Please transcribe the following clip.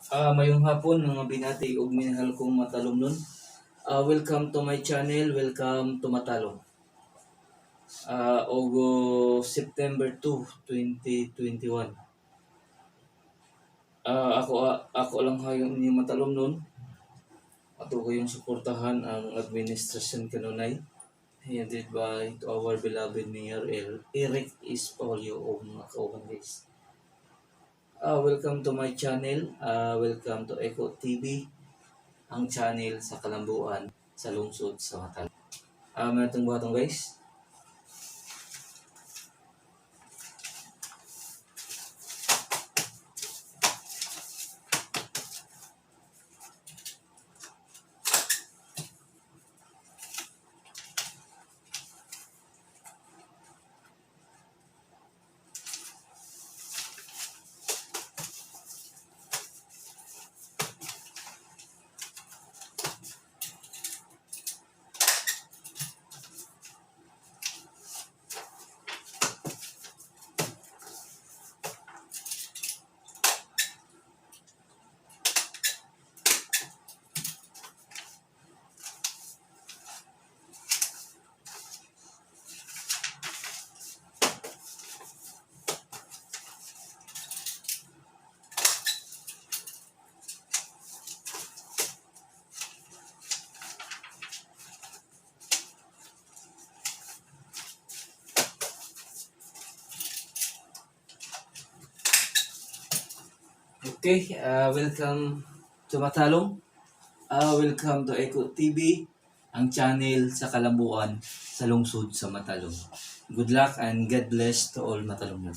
Mayong hapon mga binati ug minahal kong Matalomnon. Welcome to my channel, welcome to Matalom. September 2, 2021. Ako lang hayong ni Matalomnon. Ato ko yung suportahan ang administrasyon kanunay. Headed by to our beloved Mayor Eric Ispolio o mga kauban guys. Welcome to my channel. Welcome to Eco TV, ang channel sa Kalambuan sa lungsod sa Matalom. Manatong buhatong guys. Okay, welcome to Matalom. Welcome to Eco TV, ang channel sa Kalambuan sa lungsod sa Matalom. Good luck and God bless to all Matalomnon.